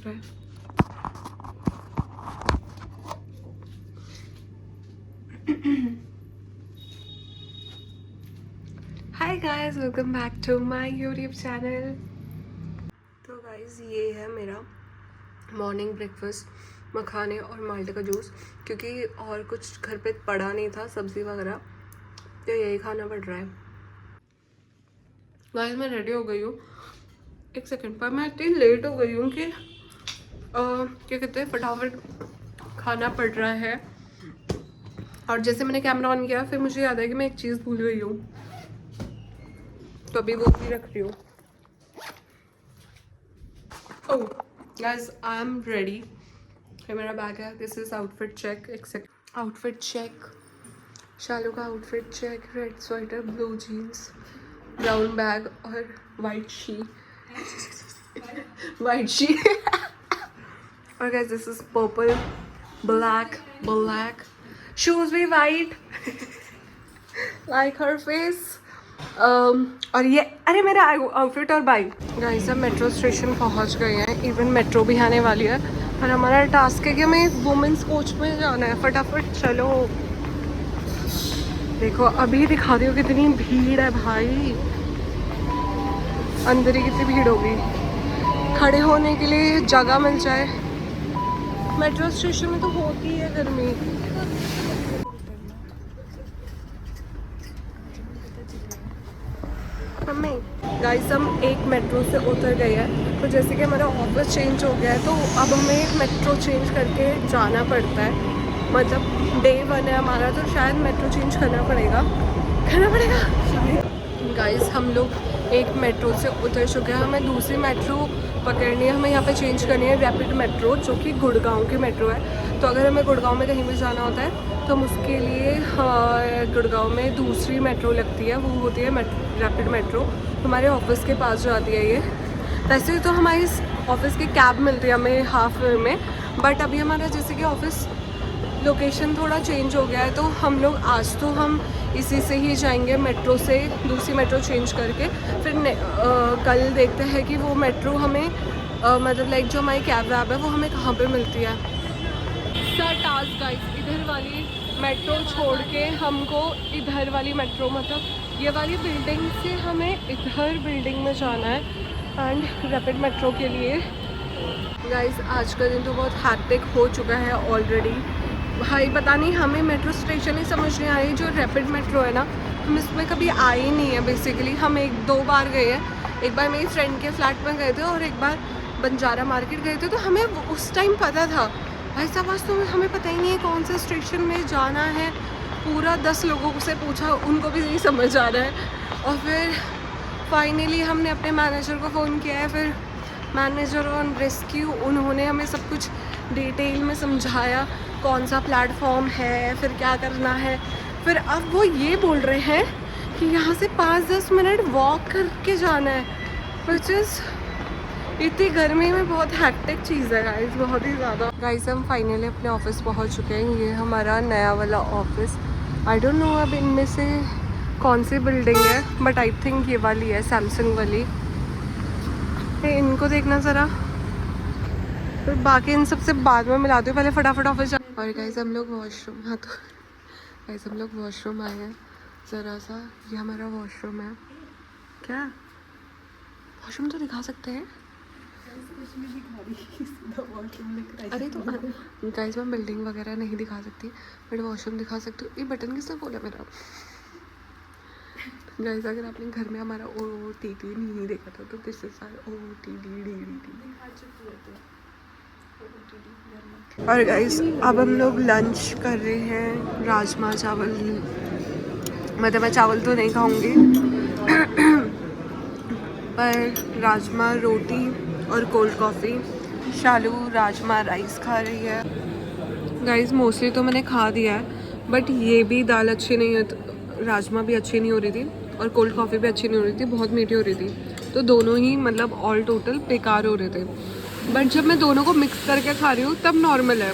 रहा है। Hi guys, welcome back to my YouTube channel. तो गाइस ये है मेरा मॉर्निंग ब्रेकफास्ट, मखाने और माल्टे का जूस, क्योंकि और कुछ घर पे पड़ा नहीं था सब्ज़ी वगैरह, तो यही खाना पड़ रहा है। गाइस मैं रेडी हो गई हूँ, एक सेकंड पर मैं इतनी लेट हो गई हूँ कि क्या कहते हैं, फटाफट खाना पड़ रहा है। और जैसे मैंने कैमरा ऑन किया फिर मुझे याद है कि मैं एक चीज़ भूल गई हूँ, तो अभी वो भी रख रही हूँ। Oh guys, I am ready. ये मेरा बैग है, दिस इज आउटफिट चेक। एक सेकंड, आउटफिट चेक, शालू का outfit check, red sweater, blue jeans, brown bag और वाइट शी वाइट शी और guys this is purple, black shoes भी white like her face. और ये अरे मेरा आउटफिट और बाइक। गाइस हम मेट्रो स्टेशन पहुंच गए हैं, इवन मेट्रो भी आने वाली है और हमारा टास्क है कि हमें वुमेंस कोच में जाना है। फटाफट चलो। देखो अभी दिखा रही हो कितनी भीड़ है भाई, अंदर ही कितनी भीड़ होगी। खड़े होने के लिए जगह मिल जाए। मेट्रो स्टेशन में तो होती है गर्मी। गाइस हम एक मेट्रो से उतर गए हैं, तो जैसे कि हमारा ऑफिस चेंज हो गया है तो अब हमें मेट्रो चेंज करके जाना पड़ता है। मतलब डे 1 है हमारा, तो शायद मेट्रो चेंज करना पड़ेगा गाइस हम लोग एक मेट्रो से उतर चुके हैं, हमें दूसरी मेट्रो पकड़नी है। हमें यहाँ पे चेंज करनी है रैपिड मेट्रो, जो कि गुड़गांव की मेट्रो है। तो अगर हमें गुड़गांव में कहीं भी जाना होता है तो हम उसके लिए गुड़गांव में दूसरी मेट्रो लगती है, वो होती है रैपिड मेट्रो। हमारे ऑफिस के पास जाती है ये। वैसे तो हमारी ऑफिस की कैब मिलती है हमें हाफ में, बट अभी हमारा जैसे कि ऑफिस लोकेशन थोड़ा चेंज हो गया है, तो हम लोग आज तो हम इसी से ही जाएंगे, मेट्रो से दूसरी मेट्रो चेंज करके। फिर कल देखते हैं कि वो मेट्रो हमें मतलब लाइक जो हमारी कैब वैब है वो हमें कहाँ पे मिलती है। सर टास्क गाइस, इधर वाली मेट्रो छोड़ के हमको इधर वाली मेट्रो, मतलब ये वाली बिल्डिंग से हमें इधर बिल्डिंग में जाना है एंड रैपिड मेट्रो के लिए। गाइस आज का दिन तो बहुत हैक्टिक हो चुका है ऑलरेडी भाई। पता नहीं हमें मेट्रो स्टेशन ही समझ नहीं आ रही। जो रैपिड मेट्रो है ना, हम इसमें कभी आए ही नहीं है बेसिकली। हम 1-2 बार गए हैं, एक बार मेरी फ्रेंड के फ्लैट में गए थे और एक बार बंजारा मार्केट गए थे, तो हमें उस टाइम पता था। भाई साहब आज तो हमें पता ही नहीं है कौन से स्टेशन में जाना है। पूरा 10 लोगों से पूछा, उनको भी नहीं समझ आ रहा है। और फिर फाइनली हमने अपने मैनेजर को फ़ोन किया है, फिर मैनेजर ऑन रेस्क्यू, उन्होंने हमें सब कुछ डिटेल में समझाया कौन सा प्लेटफॉर्म है, फिर क्या करना है। फिर अब वो ये बोल रहे हैं कि यहाँ से 5-10 मिनट वॉक करके जाना है, विच इज़ इतनी गर्मी में बहुत हैक्टिक चीज़ है गाइस, बहुत ही ज़्यादा। गाइस हम फाइनली अपने ऑफिस पहुँच चुके हैं। ये हमारा नया वाला ऑफिस। आई डोंट नो अब इनमें से कौन सी बिल्डिंग है, बट आई थिंक ये वाली है, सैमसंग वाली। इनको देखना ज़रा, फिर बाकी इन सबसे बाद में मिलाती हूँ, पहले फटाफट ऑफिस जा। और गाइस हम लोग वॉशरूम, हाँ तो गाइस हम लोग वॉशरूम आए हैं ज़रा सा। ये हमारा वॉशरूम है। क्या वॉशरूम तो दिखा सकते हैं? अरे तो गाइस मैं बिल्डिंग वगैरह नहीं दिखा सकती, बट वॉशरूम दिखा सकती हूँ। ये बटन किसने बोला मेरा? गाइस अगर आपने घर में हमारा OOTD नहीं देखा था तो दिस इज आवर OOTD। और गाइस अब हम लोग लंच कर रहे हैं, राजमा चावल। मतलब मैं चावल तो नहीं खाऊंगी पर राजमा रोटी और कोल्ड कॉफ़ी। शालू राजमा राइस खा रही है। गाइस मोस्टली तो मैंने खा दिया है, बट ये भी दाल अच्छी नहीं है, राजमा भी अच्छी नहीं हो रही थी और कोल्ड कॉफ़ी भी अच्छी नहीं हो रही थी, बहुत मीठी हो रही थी। तो दोनों ही मतलब ऑल टोटल बेकार हो रहे थे। बट जब मैं दोनों को मिक्स करके खा रही हूँ तब नॉर्मल है,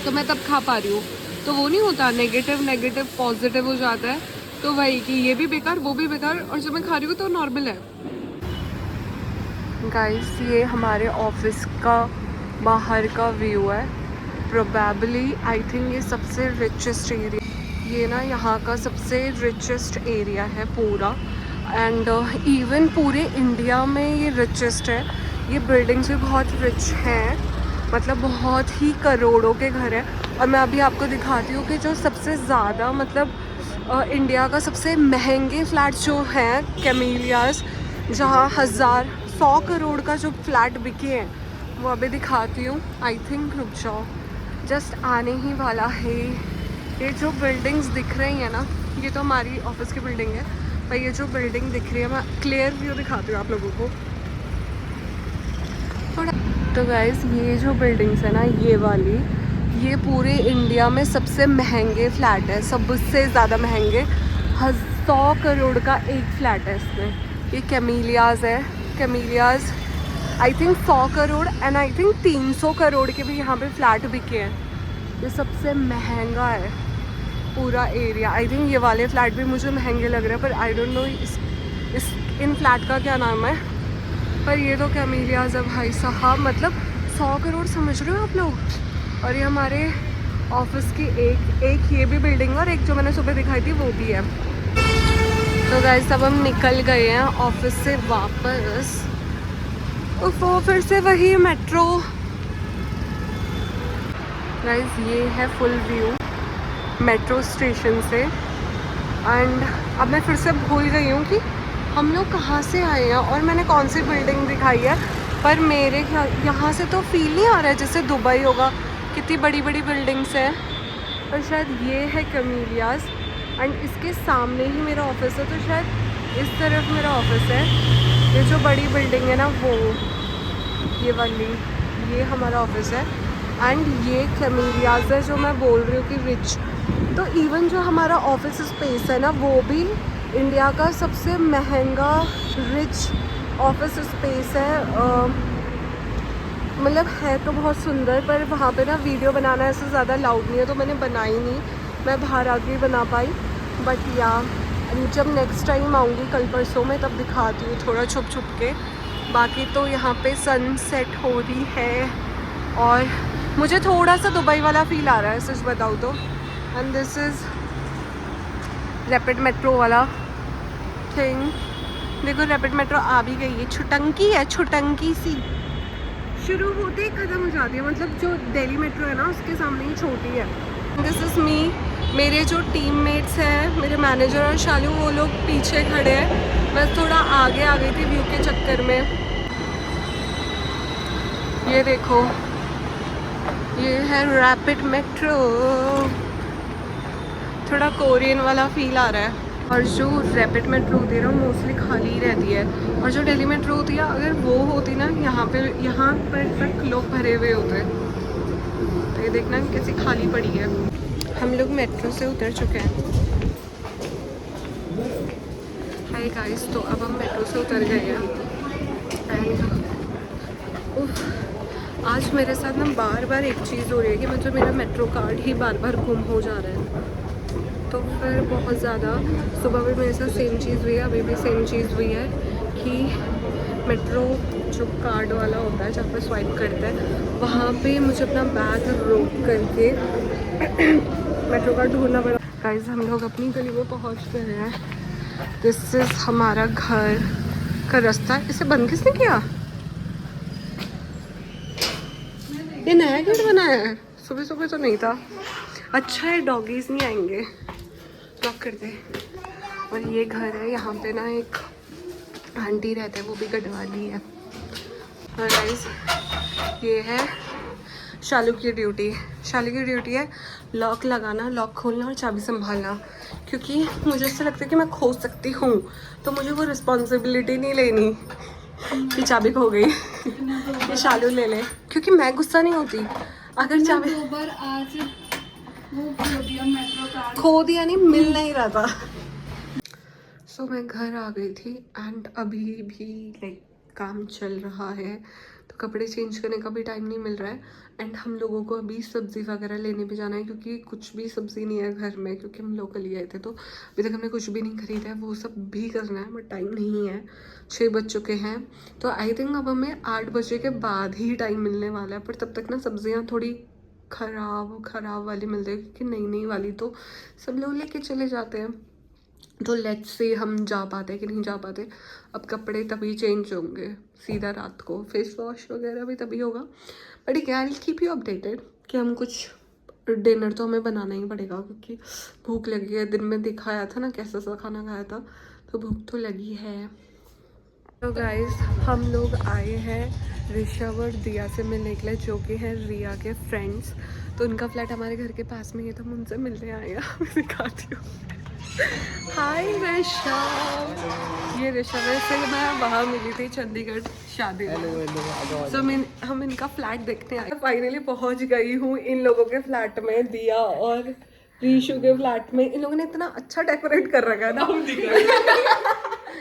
तो मैं तब खा पा रही हूँ। तो वो नहीं होता नेगेटिव पॉजिटिव हो जाता है, तो वही कि ये भी बेकार वो भी बेकार, और जब मैं खा रही हूँ तो नॉर्मल है। गाइस ये हमारे ऑफिस का बाहर का व्यू है। प्रोबेबली आई थिंक ये सबसे रिचेस्ट एरिया, ये ना यहाँ का सबसे रिचेस्ट एरिया है पूरा, एंड इवन पूरे इंडिया में ये रिचेस्ट है। ये बिल्डिंग्स भी बहुत रिच हैं, मतलब बहुत ही करोड़ों के घर है। और मैं अभी आपको दिखाती हूँ कि जो सबसे ज़्यादा मतलब इंडिया का सबसे महंगे फ्लैट जो हैं कैमेलियाज, जहाँ 100 करोड़ का जो फ्लैट बिके हैं वो अभी दिखाती हूँ। आई थिंक रुक जाओ, जस्ट आने ही वाला है। ये जो बिल्डिंग्स दिख रही हैं ना, ये तो हमारी ऑफिस की बिल्डिंग है, पर ये जो बिल्डिंग दिख रही है मैं क्लियर व्यू दिखाती हूँ आप लोगों को थोड़ा। तो गाइस ये जो बिल्डिंग्स है ना, ये वाली, ये पूरे इंडिया में सबसे महंगे फ्लैट है, सबसे ज़्यादा महंगे। 100 करोड़ का एक फ्लैट है इसमें। ये कैमेलियाज है, camellias I think 100 crore and I think 300 crore के भी यहाँ पे फ्लैट बिके हैं। ये सबसे महंगा है पूरा एरिया। आई थिंक ये वाले फ्लैट भी मुझे महंगे लग रहे हैं, पर I don't know in flat का क्या नाम है। पर ये तो कैमेलियाज है भाई साहब, मतलब 100 करोड़ समझ रहे हो आप लोग। और ये हमारे ऑफिस की एक ये भी बिल्डिंग है, और एक जो मैंने सुबह दिखाई थी वो भी है। तो गाइस अब हम निकल गए हैं ऑफिस से वापस। वो फिर से वही मेट्रो। गाइस ये है फुल व्यू मेट्रो स्टेशन से, एंड अब मैं फिर से भूल गई हूँ कि हम लोग कहाँ से आए हैं और मैंने कौन सी बिल्डिंग दिखाई है। पर मेरे यहाँ से तो फील नहीं आ रहा है जैसे दुबई होगा, कितनी बड़ी बड़ी बिल्डिंग्स हैं। और शायद ये है कैमेलियाज, एंड इसके सामने ही मेरा ऑफिस है, तो शायद इस तरफ मेरा ऑफिस है। ये जो बड़ी बिल्डिंग है ना वो, ये वाली, ये हमारा ऑफिस है। एंड ये कैमेलियाज है जो मैं बोल रही हूँ कि रिच। तो इवन जो हमारा ऑफिस स्पेस है ना, वो भी इंडिया का सबसे महंगा रिच ऑफिस स्पेस है। मतलब है तो बहुत सुंदर, पर वहाँ पे ना वीडियो बनाना ऐसे ज़्यादा लाउड नहीं है, तो मैंने बनाई नहीं, मैं बाहर आके बना पाई। बट या जब नेक्स्ट टाइम आऊँगी कल परसों में, तब दिखाती हूँ थोड़ा छुप छुप के। बाकी तो यहाँ पे सनसेट हो रही है और मुझे थोड़ा सा दुबई वाला फील आ रहा है सच बताऊँ तो। And this is rapid metro वाला थिंग। देखो रैपिड मेट्रो आ भी गई है, छुटंकी है, छुटंकी सी, शुरू होते ही ख़त्म हो जाती है। मतलब जो दिल्ली मेट्रो है ना उसके सामने ही छोटी है। This is me. मेरे जो टीममेट्स हैं, मेरे मैनेजर और शालू, वो लोग पीछे खड़े हैं। मैं थोड़ा आगे आ गई थी व्यू के चक्कर में। ये देखो, ये है रैपिड मेट्रो। थोड़ा कोरियन वाला फील आ रहा है। और जो रैपिड मेट्रो होती है ना मोस्टली खाली रहती है, और जो दिल्ली मेट्रो होती है अगर वो होती ना, यहाँ पर तक लोग भरे हुए होते हैं। तो ये देखना कैसी खाली पड़ी है। हम लोग मेट्रो से उतर चुके हैं। हाय गाइस, तो अब हम मेट्रो से उतर गए हैं। एंड आज मेरे साथ ना बार बार एक चीज़ हो रही है कि मतलब मेरा मेट्रो कार्ड ही बार बार गुम हो जा रहा है। तो फिर बहुत ज़्यादा, सुबह भी मेरे साथ सेम चीज़ हुई है, अभी भी सेम चीज़ हुई है कि मेट्रो जो कार्ड वाला होता है जहाँ पर स्वाइप करता है, वहाँ पे मुझे अपना बैग रोक करके मेट्रो कार्ड ढूंढना पड़ा। गाइस हम लोग अपनी गली में पहुँच गए हैं। दिस इज़ हमारा घर का रास्ता। इसे बंद किसने किया? ये नया गेट बनाया है, सुबह सुबह तो नहीं था। अच्छा है डॉगीज नहीं आएंगे, लॉक कर दे। और ये घर है, यहाँ पे ना एक आंटी रहते हैं, वो भी गढ़वाली है। और गाइस ये है शालू की ड्यूटी। शालू की ड्यूटी है लॉक लगाना, लॉक खोलना और चाबी संभालना, क्योंकि मुझे ऐसा लगता है कि मैं खो सकती हूँ, तो मुझे वो रिस्पॉन्सिबिलिटी नहीं लेनी कि चाबी खो गई ये शालू ले ले, क्योंकि मैं गुस्सा नहीं होती अगर चाबी आज वो खो दिया नहीं, मिल नहीं रहा था। सो मैं घर आ गई थी एंड अभी भी लाइक काम चल रहा है। तो कपड़े चेंज करने का भी टाइम नहीं मिल रहा है। एंड हम लोगों को अभी सब्ज़ी वगैरह लेने भी जाना है क्योंकि कुछ भी सब्ज़ी नहीं है घर में, क्योंकि हम लोकल ही आए थे तो अभी तक हमने कुछ भी नहीं खरीदा है। वो सब भी करना है बट टाइम नहीं है, 6 बज चुके हैं। तो आई थिंक अब हमें 8 बजे के बाद ही टाइम मिलने वाला है, पर तब तक ना सब्ज़ियाँ थोड़ी ख़राब वाली मिल जाएगी क्योंकि नई वाली तो सब लोग लेके चले जाते हैं। तो लेट्स से हम जा पाते कि नहीं जा पाते। अब कपड़े तभी चेंज होंगे सीधा रात को, फेस वॉश वगैरह भी तभी होगा। बट ठीक है, I will keep you updated कि हम कुछ डिनर तो हमें बनाना ही पड़ेगा क्योंकि भूख लगी है। दिन में दिखाया था ना कैसा सा खाना खाया था, तो भूख तो लगी है। तो गाइस हम लोग आए हैं ऋषभ और दिया से मिलने के लिए, जो कि हैं रिया के फ्रेंड्स। तो उनका फ्लैट हमारे घर के पास में ही है, तो हम उनसे मिलने आए हैं। मैं दिखाती हूँ। हाय ऋषभ, ये ऋषभ है, से मैं वहाँ मिली थी चंडीगढ़ शादी में। तो हम इनका फ्लैट देखने आए। फाइनली पहुँच गई हूँ इन लोगों के फ्लैट में, दिया और रीशु के फ्लैट में। इन लोगों ने इतना अच्छा डेकोरेट कर रखा है ना,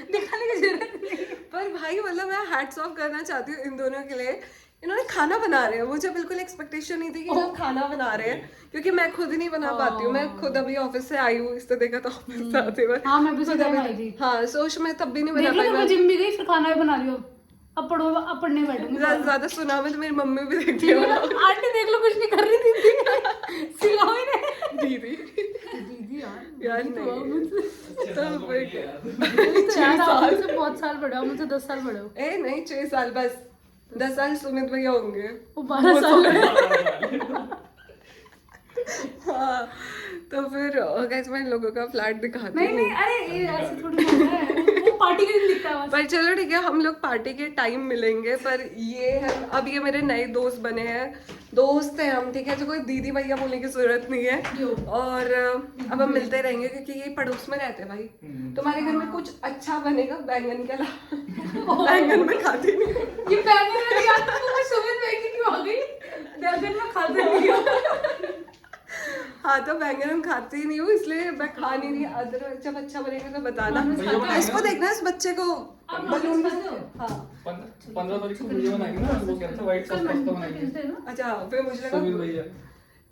दिखाने की जरूरत नहीं। पर भाई मतलब मैं हैट्स ऑफ करना चाहती हूँ इन दोनों के लिए। इन्होंने खाना बना रहे हैं, मुझे बिल्कुल एक्सपेक्टेशन नहीं थी कि लोग खाना बना रहे हैं, क्योंकि मैं खुद ही नहीं बना पाती हूँ। मैं खुद अभी ऑफिस से आई हूँ, इससे देखा तो ऑफिस से आते हुए। हाँ मैं भी खुद आई थी। हाँ सोच मैं तब भी नहीं बना पाई। मैं जिम भी गई, फिर खाना भी बना लियो। अब पढ़ने बैठूंगी। ज्यादा सुना मैं तो मेरी मम्मी भी देखती है। आंटी देख लो कुछ नहीं कर रही थी, सिखाओ ही नहीं। दीदी यार तो मुझसे बहुत साल बड़े हो, मुझसे 10 साल बड़े हो। ए नहीं 6 साल, बस 10 साल सुमित भैया होंगे, वो 12 साल। हाँ तो फिर गाइस मैं इन लोगों का फ्लैट दिखाती हूँ। नहीं अरे ये ऐसे थोड़ी होता है, वो पार्टी के दिन दिखता है बस। पर चलो ठीक है, हम लोग पार्टी के टाइम मिलेंगे। पर ये है, अब ये मेरे नए दोस्त बने हैं, दोस्त हैं हम, ठीक है, तो कोई दीदी भैया बोलने की जरूरत नहीं है। और अब हम मिलते रहेंगे क्योंकि ये पड़ोस में रहते हैं भाई। तुम्हारे घर में कुछ अच्छा बनेगा बैंगन के अलावा? बैंगन में खाती नहीं। ये बैंगन में यार तुम सुमित मैगी क्यों आ गई? बैंगन में खाते नहीं हो। हाँ तो बैंगन हम खाते ही नहीं हूँ, इसलिए मैं खा नहीं रही। अदर जब अच्छा बनेगा तो बताना। इसको देखना, इस बच्चे को बलून। हाँ 15 तारीख को वीडियो बनाएंगे ना, वो कहते हैं व्हाइट सॉस पास्ता बनाएंगे। अच्छा फिर मुझे लगा भैया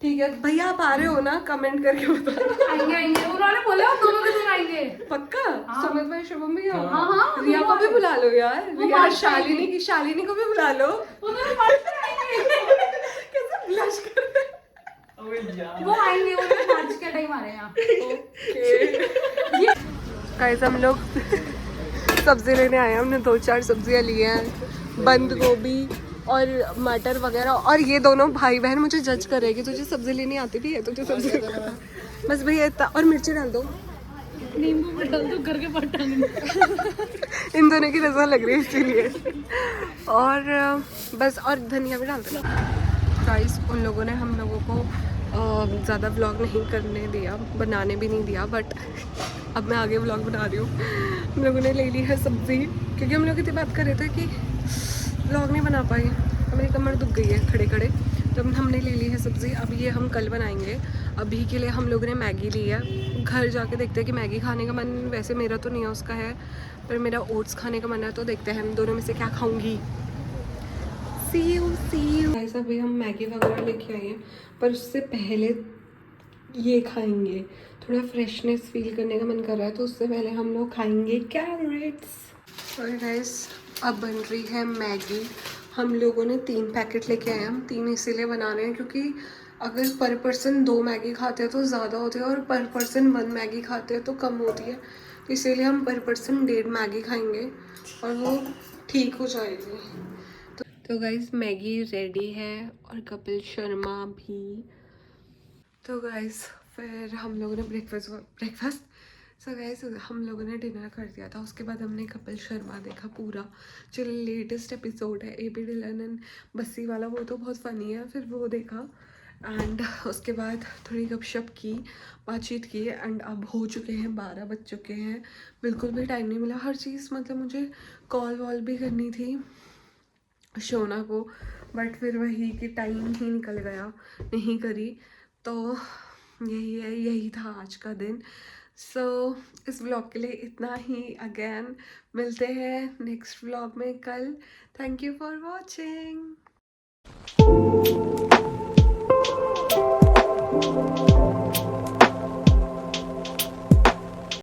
ठीक है भैया आप आ रहे हो ना, कमेंट करके बताना। आएंगे उन्होंने बोला दोनों के दिन आएंगे पक्का। सुमित भाई शुभम भी हो। हाँ रिया को भी बुला लो यार, रिया शालिनी को भी बुला लो। कैसे ब्लश कर रहे हैं। वो आएंगे, वो मार्च के टाइम आ रहे हैं। गाइस हम लोग सब्जी लेने आए हैं, हमने 2-4 सब्जियां ली हैं, बंद गोभी और मटर वगैरह। और ये दोनों भाई बहन मुझे जज कर रहे हैं कि तुझे सब्जी लेनी आती भी है, तुझे सब्जी बस भैया इतना। और मिर्ची डाल दो, नींबू डाल दो, घर के पास इन दोनों की नजर लग रही है इसीलिए। और बस, और धनिया भी डाल देना। गाइस उन लोगों ने हम लोगों को ज़्यादा व्लॉग नहीं करने दिया, बनाने भी नहीं दिया, बट अब मैं आगे व्लॉग बना रही हूँ। हम लोगों ने ले ली है सब्ज़ी क्योंकि हम लोग इतनी बात कर रहे थे कि व्लॉग नहीं बना पाए, मेरी कमर दुख गई है खड़े खड़े। तो हमने ले ली है सब्ज़ी, अब ये हम कल बनाएंगे। अभी के लिए हम लोगों ने मैगी ली है, घर जाके देखते हैं कि मैगी खाने का मन वैसे मेरा तो नहीं है, उसका है, पर मेरा ओट्स खाने का मन है। तो देखते हैं हम दोनों में से क्या खाऊँगी। सी यू। ऐसा भी हम मैगी वगैरह लेके आए हैं, पर उससे पहले ये खाएंगे, थोड़ा फ्रेशनेस फील करने का मन कर रहा है, तो उससे पहले हम लोग खाएंगे कैरेट्स। और गाइस अब बन रही है मैगी। हम लोगों ने 3 पैकेट लेके आए हैं, हम 3 इसीलिए बना रहे हैं क्योंकि अगर पर पर्सन 2 मैगी खाते हैं तो ज़्यादा होती है, और पर पर्सन 1 मैगी खाते हैं तो कम होती है। तो इसीलिए हम पर पर्सन 1.5 मैगी खाएंगे और वो ठीक हो जाएगी। तो गाइस मैगी रेडी है और कपिल शर्मा भी। तो गाइस फिर हम लोगों ने ब्रेकफास्ट सो गाइस हम लोगों ने डिनर कर दिया था। उसके बाद हमने कपिल शर्मा देखा पूरा, जो लेटेस्ट एपिसोड है AP डिलन एंड बस्सी वाला, वो तो बहुत फ़नी है, फिर वो देखा। एंड उसके बाद थोड़ी गपशप की, बातचीत की, एंड अब हो चुके हैं 12 बज चुके हैं। बिल्कुल भी टाइम नहीं मिला, हर चीज़ मतलब मुझे कॉल वॉल भी करनी थी शोना को, बट फिर वही कि टाइम ही निकल गया, नहीं करी। तो यही है, यही था आज का दिन। सो इस व्लॉग के लिए इतना ही. अगेन मिलते हैं नेक्स्ट व्लॉग में कल. Thank you for watching.